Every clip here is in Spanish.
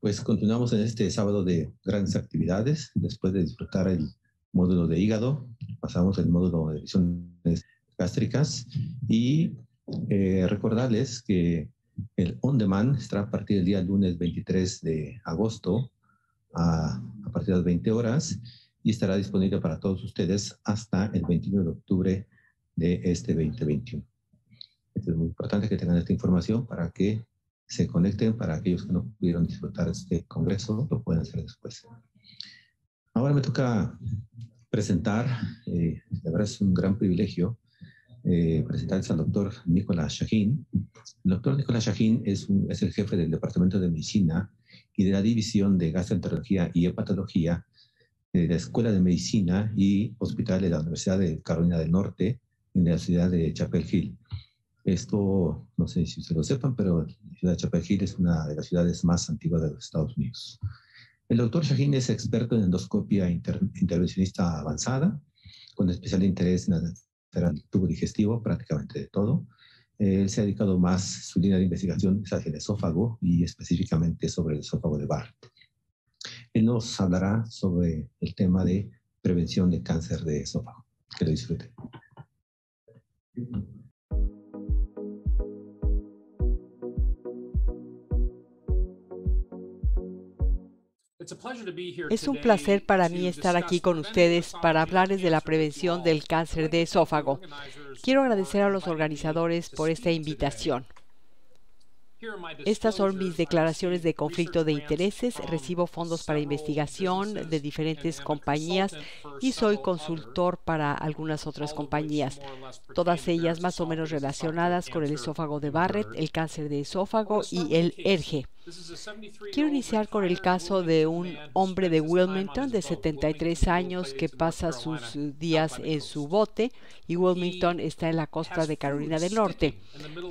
Pues continuamos en este sábado de grandes actividades. Después de disfrutar el módulo de hígado, pasamos al módulo de visiones gástricas y recordarles que el On Demand estará a partir del día lunes 23 de agosto a partir de las 20 horas y estará disponible para todos ustedes hasta el 21 de octubre de este 2021. Es muy importante que tengan esta información para que se conecten, para aquellos que no pudieron disfrutar este congreso, lo pueden hacer después. Ahora me toca presentar, la verdad es un gran privilegio, presentarles al doctor Nicolás Shaheen. El doctor Nicolás Shaheen es el jefe del Departamento de Medicina y de la División de Gastroenterología y Hepatología de la Escuela de Medicina y Hospital de la Universidad de Carolina del Norte en la ciudad de Chapel Hill. Esto, no sé si ustedes lo sepan, pero la ciudad de Chapel Hill es una de las ciudades más antiguas de los Estados Unidos. El doctor Shaheen es experto en endoscopia intervencionista avanzada, con especial interés en el tubo digestivo, prácticamente de todo. Él se ha dedicado más, su línea de investigación es hacia el esófago y específicamente sobre el esófago de Barrett. Él nos hablará sobre el tema de prevención de cáncer de esófago. Que lo disfruten. Es un placer para mí estar aquí con ustedes para hablarles de la prevención del cáncer de esófago. Quiero agradecer a los organizadores por esta invitación. Estas son mis declaraciones de conflicto de intereses. Recibo fondos para investigación de diferentes compañías y soy consultor para algunas otras compañías, todas ellas más o menos relacionadas con el esófago de Barrett, el cáncer de esófago y el ERGE. Quiero iniciar con el caso de un hombre de Wilmington de 73 años que pasa sus días en su bote, y Wilmington está en la costa de Carolina del Norte.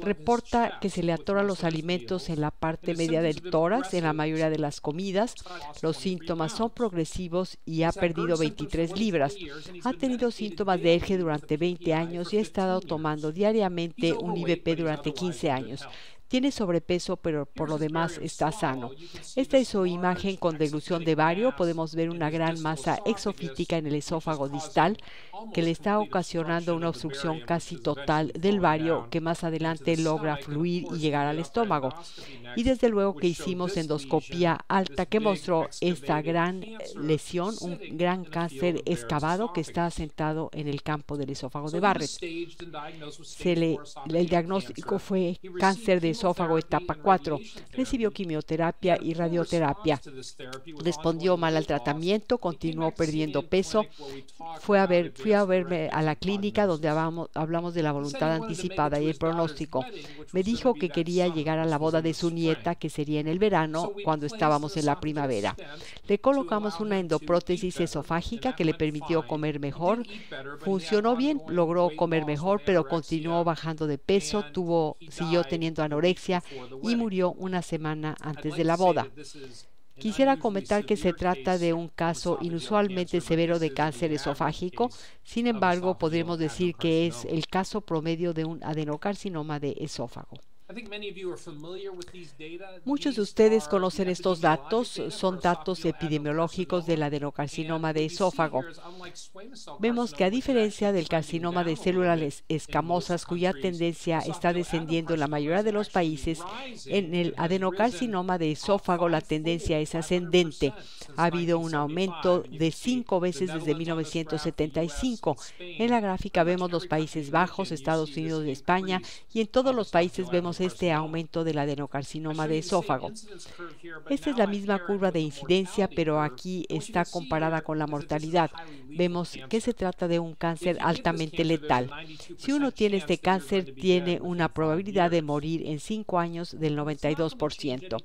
Reporta que se le atoran los alimentos en la parte media del tórax en la mayoría de las comidas. Los síntomas son progresivos y ha perdido 23 libras. Ha tenido síntomas de ERGE durante 20 años y ha estado tomando diariamente un IVP durante 15 años. Tiene sobrepeso, pero por lo demás está sano. Esta es su imagen con deglución de bario. Podemos ver una gran masa exofítica en el esófago distal que le está ocasionando una obstrucción casi total del bario que más adelante logra fluir y llegar al estómago. Y desde luego que hicimos endoscopía alta que mostró esta gran lesión, un gran cáncer excavado que está asentado en el campo del esófago de Barrett. El diagnóstico fue cáncer de esófago etapa 4. Recibió quimioterapia y radioterapia. Respondió mal al tratamiento, continuó perdiendo peso. Fui a verme a la clínica donde hablamos de la voluntad anticipada y el pronóstico. Me dijo que quería llegar a la boda de su nieta, que sería en el verano, cuando estábamos en la primavera. Le colocamos una endoprótesis esofágica que le permitió comer mejor. Funcionó bien, logró comer mejor, pero continuó bajando de peso, siguió teniendo anorexia y murió una semana antes de la boda. Quisiera comentar que se trata de un caso inusualmente severo de cáncer esofágico. Sin embargo, podríamos decir que es el caso promedio de un adenocarcinoma de esófago. Muchos de ustedes conocen estos datos, son datos epidemiológicos del adenocarcinoma de esófago. Vemos que a diferencia del carcinoma de células escamosas, cuya tendencia está descendiendo en la mayoría de los países, en el adenocarcinoma de esófago la tendencia es ascendente. Ha habido un aumento de 5 veces desde 1975. En la gráfica vemos los Países Bajos, Estados Unidos y España, y en todos los países vemos este aumento del adenocarcinoma de esófago. Esta es la misma curva de incidencia, pero aquí está comparada con la mortalidad. Vemos que se trata de un cáncer altamente letal. Si uno tiene este cáncer, tiene una probabilidad de morir en 5 años del 92%.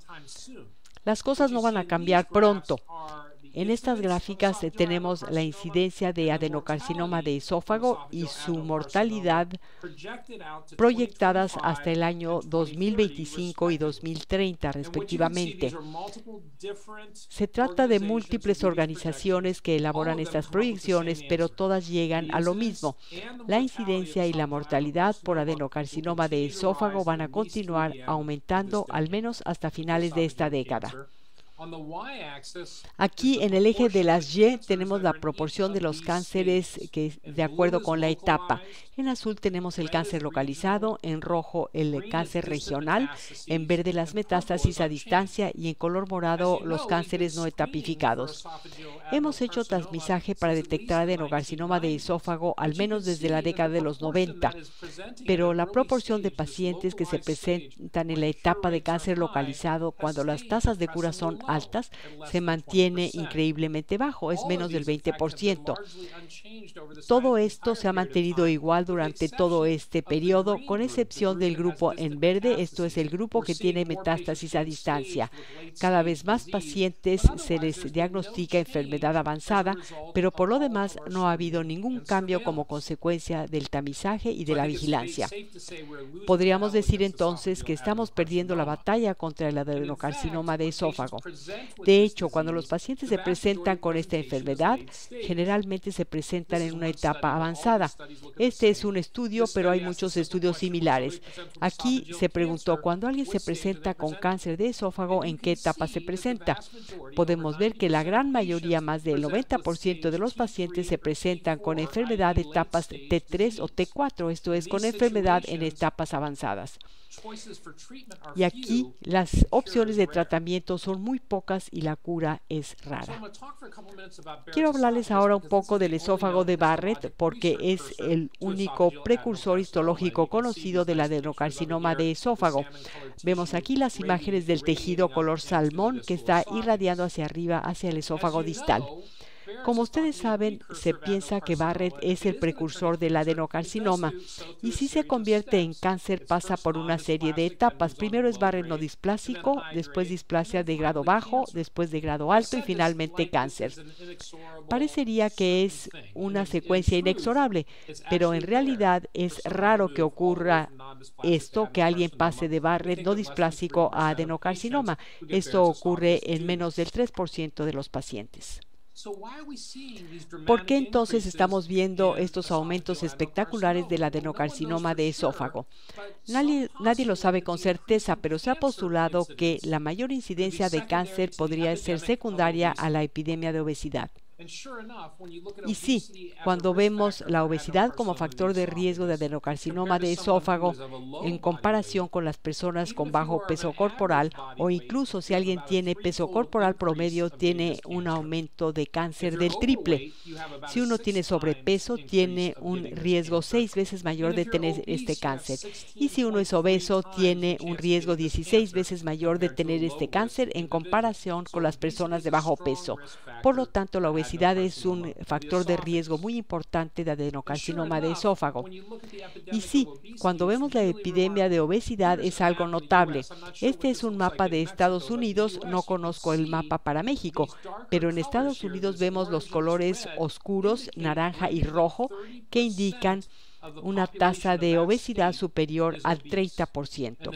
Las cosas no van a cambiar pronto. En estas gráficas tenemos la incidencia de adenocarcinoma de esófago y su mortalidad proyectadas hasta el año 2025 y 2030 respectivamente. Se trata de múltiples organizaciones que elaboran estas proyecciones, pero todas llegan a lo mismo. La incidencia y la mortalidad por adenocarcinoma de esófago van a continuar aumentando al menos hasta finales de esta década. Aquí en el eje de las Y tenemos la proporción de los cánceres que de acuerdo con la etapa. En azul tenemos el cáncer localizado, en rojo el cáncer regional, en verde las metástasis a distancia y en color morado los cánceres no etapificados. Hemos hecho tamizaje para detectar adenocarcinoma de esófago al menos desde la década de los 90, pero la proporción de pacientes que se presentan en la etapa de cáncer localizado cuando las tasas de cura son altas se mantiene increíblemente bajo, es menos del 20%. Todo esto se ha mantenido igual durante todo este periodo, con excepción del grupo en verde, esto es el grupo que tiene metástasis a distancia. Cada vez más pacientes se les diagnostica enfermedad avanzada, pero por lo demás no ha habido ningún cambio como consecuencia del tamizaje y de la vigilancia. Podríamos decir entonces que estamos perdiendo la batalla contra el adenocarcinoma de esófago. De hecho, cuando los pacientes se presentan con esta enfermedad, generalmente se presentan en una etapa avanzada. Este es un estudio, pero hay muchos estudios similares. Aquí se preguntó, cuando alguien se presenta con cáncer de esófago, ¿en qué etapa se presenta? Podemos ver que la gran mayoría, más del 90% de los pacientes, se presentan con enfermedad de etapas T3 o T4, esto es, con enfermedad en etapas avanzadas. Y aquí las opciones de tratamiento son muy pocas y la cura es rara. Quiero hablarles ahora un poco del esófago de Barrett porque es el único precursor histológico conocido del adenocarcinoma de esófago. Vemos aquí las imágenes del tejido color salmón que está irradiando hacia arriba hacia el esófago distal. Como ustedes saben, se piensa que Barrett es el precursor del adenocarcinoma y si se convierte en cáncer pasa por una serie de etapas. Primero es Barrett no displásico, después displasia de grado bajo, después de grado alto y finalmente cáncer. Parecería que es una secuencia inexorable, pero en realidad es raro que ocurra esto, que alguien pase de Barrett no displásico a adenocarcinoma. Esto ocurre en menos del 3% de los pacientes. ¿Por qué entonces estamos viendo estos aumentos espectaculares del adenocarcinoma de esófago? Nadie lo sabe con certeza, pero se ha postulado que la mayor incidencia de cáncer podría ser secundaria a la epidemia de obesidad. Y sí, cuando vemos la obesidad como factor de riesgo de adenocarcinoma de esófago en comparación con las personas con bajo peso corporal o incluso si alguien tiene peso corporal promedio, tiene un aumento de cáncer del triple. Si uno tiene sobrepeso, tiene un riesgo 6 veces mayor de tener este cáncer. Y si uno es obeso, tiene un riesgo 16 veces mayor de tener este cáncer en comparación con las personas de bajo peso. Por lo tanto, la obesidad es un factor de riesgo muy importante de adenocarcinoma de esófago. Y sí, cuando vemos la epidemia de obesidad es algo notable. Este es un mapa de Estados Unidos, no conozco el mapa para México, pero en Estados Unidos vemos los colores oscuros, naranja y rojo, que indican una tasa de obesidad superior al 30%.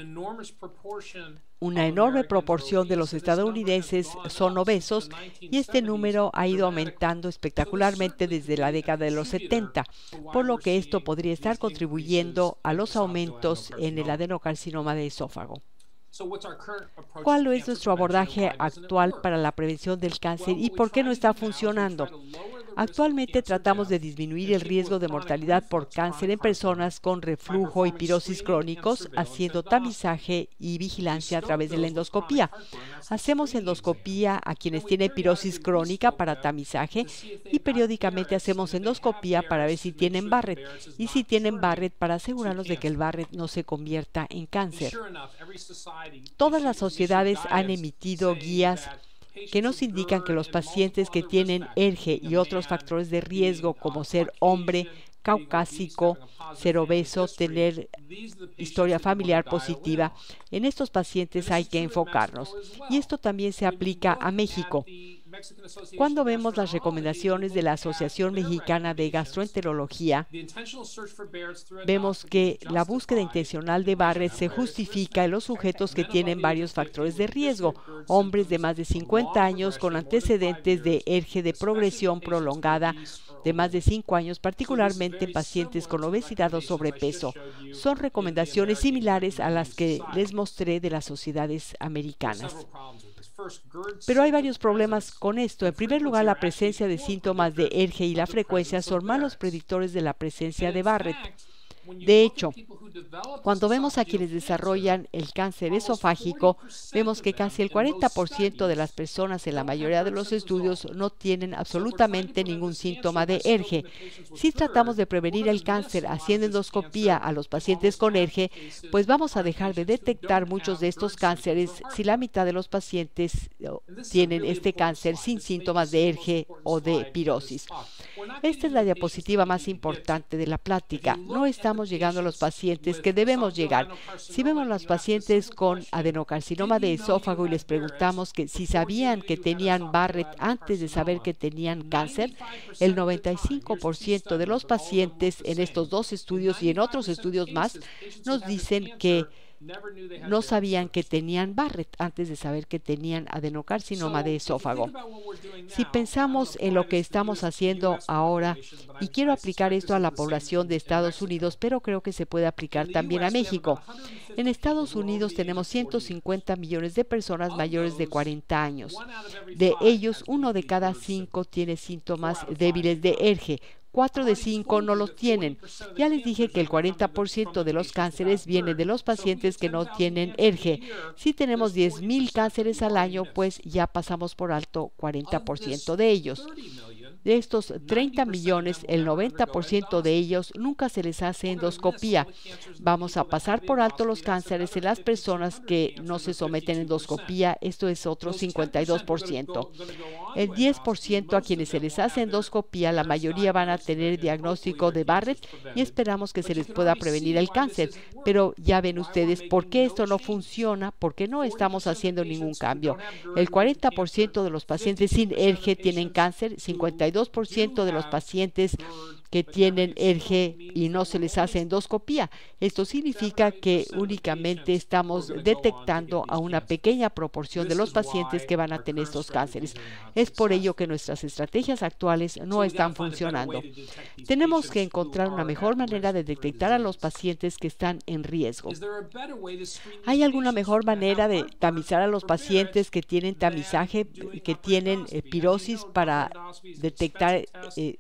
Una enorme proporción de los estadounidenses son obesos y este número ha ido aumentando espectacularmente desde la década de los 70, por lo que esto podría estar contribuyendo a los aumentos en el adenocarcinoma de esófago. ¿Cuál es nuestro abordaje actual para la prevención del cáncer y por qué no está funcionando? Actualmente tratamos de disminuir el riesgo de mortalidad por cáncer en personas con reflujo y pirosis crónicos, haciendo tamizaje y vigilancia a través de la endoscopía. Hacemos endoscopía a quienes tienen pirosis crónica para tamizaje y periódicamente hacemos endoscopía para ver si tienen Barrett y si tienen Barrett para asegurarnos de que el Barrett no se convierta en cáncer. Todas las sociedades han emitido guías que nos indican que los pacientes que tienen ERGE y otros factores de riesgo como ser hombre, caucásico, ser obeso, tener historia familiar positiva, en estos pacientes hay que enfocarnos. Y esto también se aplica a México. Cuando vemos las recomendaciones de la Asociación Mexicana de Gastroenterología, vemos que la búsqueda intencional de Barrett se justifica en los sujetos que tienen varios factores de riesgo, hombres de más de 50 años con antecedentes de ERGE de progresión prolongada de más de 5 años, particularmente en pacientes con obesidad o sobrepeso. Son recomendaciones similares a las que les mostré de las sociedades americanas. Pero hay varios problemas con esto. En primer lugar, la presencia de síntomas de ERGE y la frecuencia son malos predictores de la presencia de Barrett. De hecho, cuando vemos a quienes desarrollan el cáncer esofágico, vemos que casi el 40% de las personas en la mayoría de los estudios no tienen absolutamente ningún síntoma de ERGE. Si tratamos de prevenir el cáncer haciendo endoscopía a los pacientes con ERGE, pues vamos a dejar de detectar muchos de estos cánceres si la mitad de los pacientes tienen este cáncer sin síntomas de ERGE o de pirosis. Esta es la diapositiva más importante de la plática. No estamos llegando a los pacientes que debemos llegar. Si vemos a los pacientes con adenocarcinoma de esófago y les preguntamos que si sabían que tenían Barrett antes de saber que tenían cáncer, el 95% de los pacientes en estos dos estudios y en otros estudios más nos dicen que no sabían que tenían Barrett antes de saber que tenían adenocarcinoma de esófago. Si pensamos en lo que estamos haciendo ahora, y quiero aplicar esto a la población de Estados Unidos, pero creo que se puede aplicar también a México. En Estados Unidos tenemos 150 millones de personas mayores de 40 años. De ellos, 1 de cada 5 tiene síntomas débiles de ERGE. 4 de 5 no los tienen. Ya les dije que el 40% de los cánceres viene de los pacientes que no tienen ERGE. Si tenemos 10,000 cánceres al año, pues ya pasamos por alto 40% de ellos. De estos 30 millones, el 90% de ellos nunca se les hace endoscopía. Vamos a pasar por alto los cánceres en las personas que no se someten a endoscopía, esto es otro 52%. El 10% a quienes se les hace endoscopía, la mayoría van a tener diagnóstico de Barrett y esperamos que se les pueda prevenir el cáncer. Pero ya ven ustedes por qué esto no funciona, porque no estamos haciendo ningún cambio. El 40% de los pacientes sin ERGE tienen cáncer, 52% de los pacientes que tienen ERGE y no se les hace endoscopía. Esto significa que únicamente estamos detectando a una pequeña proporción de los pacientes que van a tener estos cánceres. Es por ello que nuestras estrategias actuales no están funcionando. Tenemos que encontrar una mejor manera de detectar a los pacientes que están en riesgo. ¿Hay alguna mejor manera de tamizar a los pacientes que tienen tamizaje, que tienen pirosis para detectar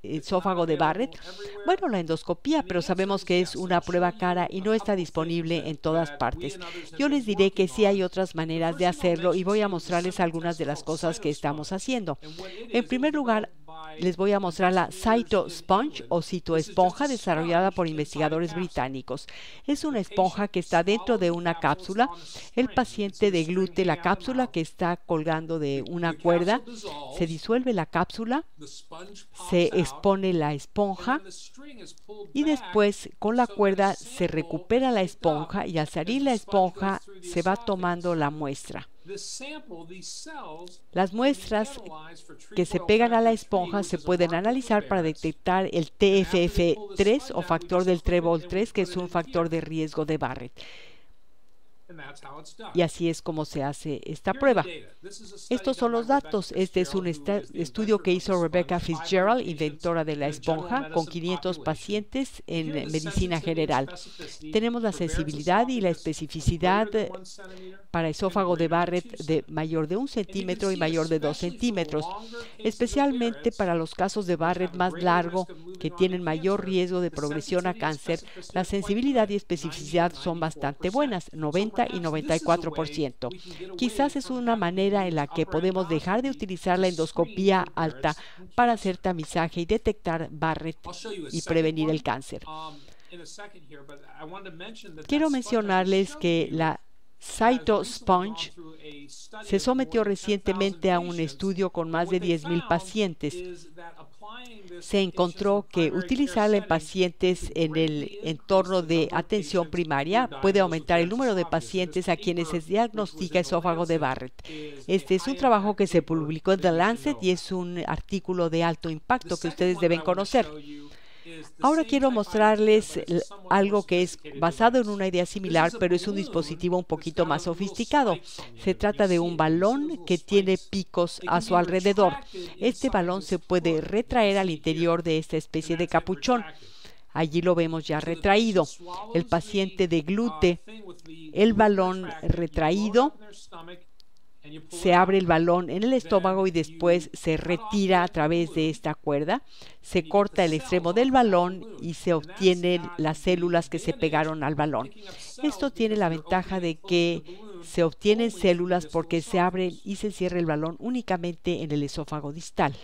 esófago de Barrett? Bueno, la endoscopía, pero sabemos que es una prueba cara y no está disponible en todas partes. Yo les diré que sí hay otras maneras de hacerlo y voy a mostrarles algunas de las cosas que estamos haciendo. En primer lugar, les voy a mostrar la CytoSponge o citoesponja desarrollada por investigadores británicos. Es una esponja que está dentro de una cápsula. El paciente deglute la cápsula que está colgando de una cuerda. Se disuelve la cápsula, se expone la esponja y después con la cuerda se recupera la esponja y al salir la esponja se va tomando la muestra. Las muestras que se pegan a la esponja se pueden analizar para detectar el TFF3 o factor del trébol 3, que es un factor de riesgo de Barrett. Y así es como se hace esta prueba. Estos son los datos. Este es un estudio que hizo Rebecca Fitzgerald, inventora de la esponja, con 500 pacientes en medicina general. Tenemos la sensibilidad y la especificidad para esófago de Barrett de mayor de 1 centímetro y mayor de 2 centímetros, especialmente para los casos de Barrett más largo que tienen mayor riesgo de progresión a cáncer. La sensibilidad y especificidad son bastante buenas, 90 y 94%. Quizás es una manera en la que podemos dejar de utilizar la endoscopía alta para hacer tamizaje y detectar Barrett y prevenir el cáncer. Quiero mencionarles que la CytoSponge se sometió recientemente a un estudio con más de 10,000 pacientes. Se encontró que utilizarla en pacientes en el entorno de atención primaria puede aumentar el número de pacientes a quienes se diagnostica esófago de Barrett. Este es un trabajo que se publicó en The Lancet y es un artículo de alto impacto que ustedes deben conocer. Ahora quiero mostrarles algo que es basado en una idea similar, pero es un dispositivo un poquito más sofisticado. Se trata de un balón que tiene picos a su alrededor. Este balón se puede retraer al interior de esta especie de capuchón. Allí lo vemos ya retraído. El paciente deglute el balón retraído se abre el balón en el estómago y después se retira a través de esta cuerda, se corta el extremo del balón y se obtienen las células que se pegaron al balón. Esto tiene la ventaja de que se obtienen células porque se abre y se cierra el balón únicamente en el esófago distal.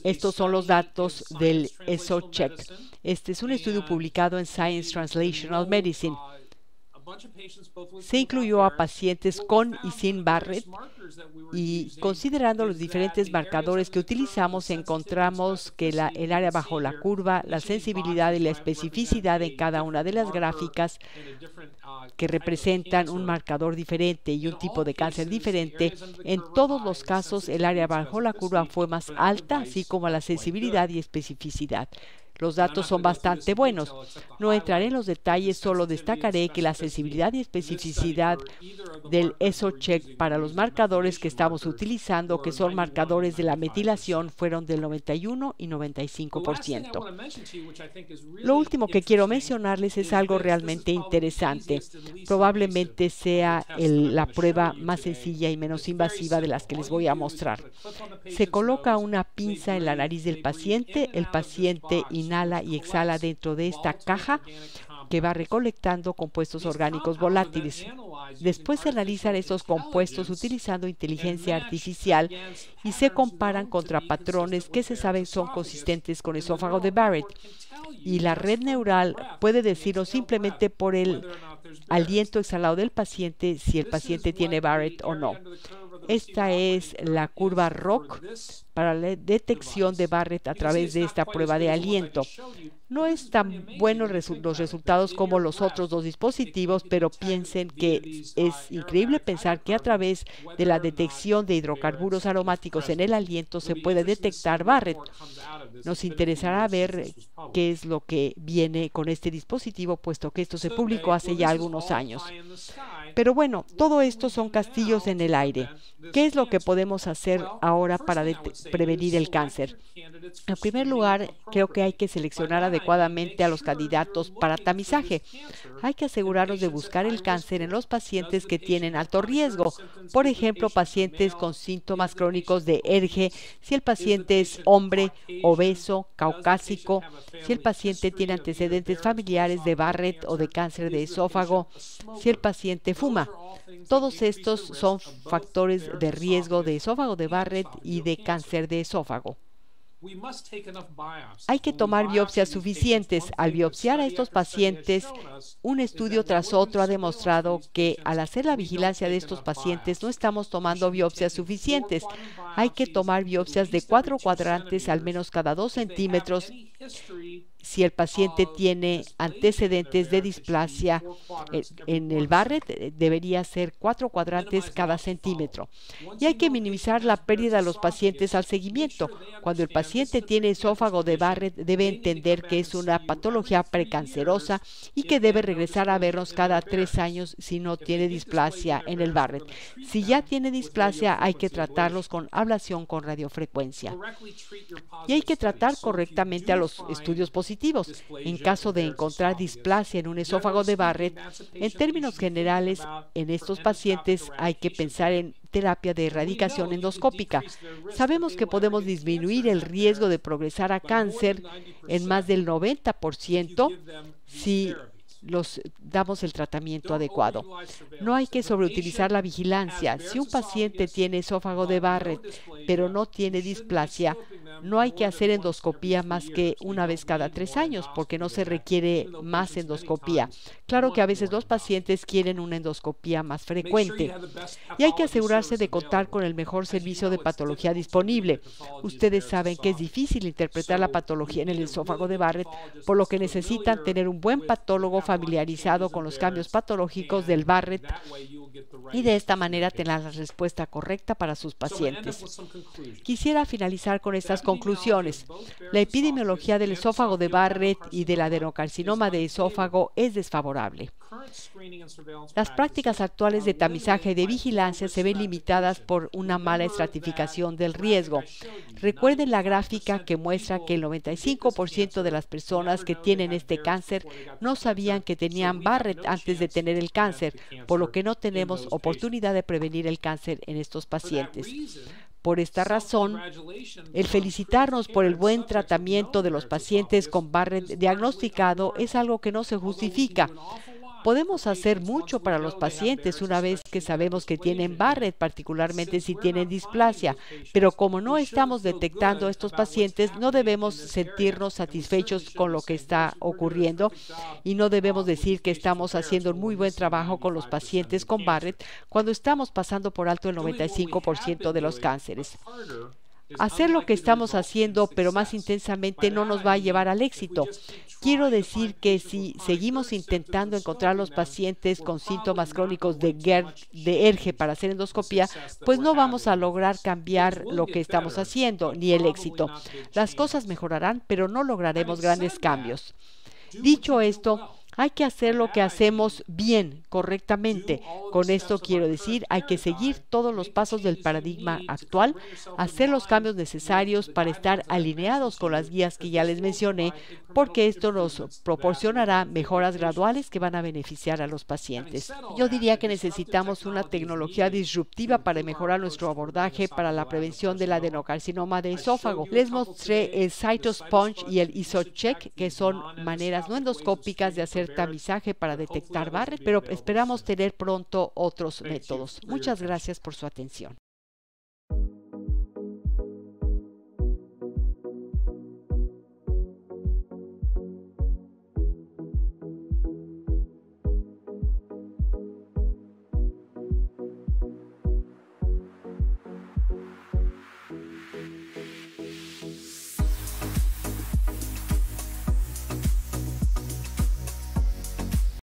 Estos son los datos del ESO-Check. Este es un estudio publicado en Science Translational Medicine. Se incluyó a pacientes con y sin Barrett y considerando los diferentes marcadores que utilizamos, encontramos que el área bajo la curva, la sensibilidad y la especificidad en cada una de las gráficas que representan un marcador diferente y un tipo de cáncer diferente. En todos los casos, el área bajo la curva fue más alta, así como la sensibilidad y especificidad. Los datos son bastante buenos. No entraré en los detalles, solo destacaré que la sensibilidad y especificidad del ESO-Check para los marcadores que estamos utilizando, que son marcadores de la metilación, fueron del 91 y 95%. Lo último que quiero mencionarles es algo realmente interesante. Probablemente sea la prueba más sencilla y menos invasiva de las que les voy a mostrar. Se coloca una pinza en la nariz del paciente. El paciente inhala y exhala dentro de esta caja que va recolectando compuestos orgánicos volátiles. Después se analizan estos compuestos utilizando inteligencia artificial y se comparan contra patrones que se saben son consistentes con esófago de Barrett. Y la red neural puede decirnos simplemente por el aliento exhalado del paciente si el paciente tiene Barrett o no. Esta es la curva ROC para la detección de Barrett a través de esta prueba de aliento. No es tan buenos los resultados como los otros dos dispositivos, pero piensen que es increíble pensar que a través de la detección de hidrocarburos aromáticos en el aliento se puede detectar Barrett. Nos interesará ver qué es lo que viene con este dispositivo, puesto que esto se publicó hace ya algunos años. Pero bueno, todo esto son castillos en el aire. ¿Qué es lo que podemos hacer ahora para prevenir el cáncer? En primer lugar, creo que hay que seleccionar adecuadamente a los candidatos para tamizaje. Hay que asegurarnos de buscar el cáncer en los pacientes que tienen alto riesgo. Por ejemplo, pacientes con síntomas crónicos de ERGE, si el paciente es hombre, obeso, caucásico, si el paciente tiene antecedentes familiares de Barrett o de cáncer de esófago, si el paciente fuma. Todos estos son factores de riesgo de esófago de Barrett y de cáncer de esófago. Hay que tomar biopsias suficientes. Al biopsiar a estos pacientes, un estudio tras otro ha demostrado que al hacer la vigilancia de estos pacientes no estamos tomando biopsias suficientes. Hay que tomar biopsias de 4 cuadrantes al menos cada 2 centímetros. Si el paciente tiene antecedentes de displasia en el Barrett, debería ser 4 cuadrantes cada centímetro. Y hay que minimizar la pérdida de los pacientes al seguimiento. Cuando el paciente tiene esófago de Barrett, debe entender que es una patología precancerosa y que debe regresar a vernos cada 3 años si no tiene displasia en el Barrett. Si ya tiene displasia, hay que tratarlos con ablación con radiofrecuencia. Y hay que tratar correctamente a los estudios positivos. En caso de encontrar displasia en un esófago de Barrett, en términos generales, en estos pacientes hay que pensar en terapia de erradicación endoscópica. Sabemos que podemos disminuir el riesgo de progresar a cáncer en más del 90% si los damos el tratamiento adecuado. No hay que sobreutilizar la vigilancia. Si un paciente tiene esófago de Barrett, pero no tiene displasia, no hay que hacer endoscopía más que una vez cada 3 años, porque no se requiere más endoscopía. Claro que a veces los pacientes quieren una endoscopía más frecuente. Y hay que asegurarse de contar con el mejor servicio de patología disponible. Ustedes saben que es difícil interpretar la patología en el esófago de Barrett, por lo que necesitan tener un buen patólogo familiarizado con los cambios patológicos del Barrett y de esta manera tener la respuesta correcta para sus pacientes. Quisiera finalizar con estas Conclusiones. La epidemiología del esófago de Barrett y del adenocarcinoma de esófago es desfavorable. Las prácticas actuales de tamizaje y de vigilancia se ven limitadas por una mala estratificación del riesgo. Recuerden la gráfica que muestra que el 95% de las personas que tienen este cáncer no sabían que tenían Barrett antes de tener el cáncer, por lo que no tenemos oportunidad de prevenir el cáncer en estos pacientes. Por esta razón, el felicitarnos por el buen tratamiento de los pacientes con Barrett diagnosticado es algo que no se justifica. Podemos hacer mucho para los pacientes una vez que sabemos que tienen Barrett, particularmente si tienen displasia, pero como no estamos detectando a estos pacientes, no debemos sentirnos satisfechos con lo que está ocurriendo y no debemos decir que estamos haciendo un muy buen trabajo con los pacientes con Barrett cuando estamos pasando por alto el 95% de los cánceres. Hacer lo que estamos haciendo, pero más intensamente, no nos va a llevar al éxito. Quiero decir que si seguimos intentando encontrar a los pacientes con síntomas crónicos de ERGE para hacer endoscopía, pues no vamos a lograr cambiar lo que estamos haciendo, ni el éxito. Las cosas mejorarán, pero no lograremos grandes cambios. Dicho esto, hay que hacer lo que hacemos bien, correctamente. Con esto quiero decir, hay que seguir todos los pasos del paradigma actual, hacer los cambios necesarios para estar alineados con las guías que ya les mencioné, porque esto nos proporcionará mejoras graduales que van a beneficiar a los pacientes. Yo diría que necesitamos una tecnología disruptiva para mejorar nuestro abordaje para la prevención del adenocarcinoma de esófago. Les mostré el Cytosponge y el IsoCheck, que son maneras no endoscópicas de hacer tamizaje para detectar Barrett, pero esperamos tener pronto otros métodos. Muchas gracias por su atención.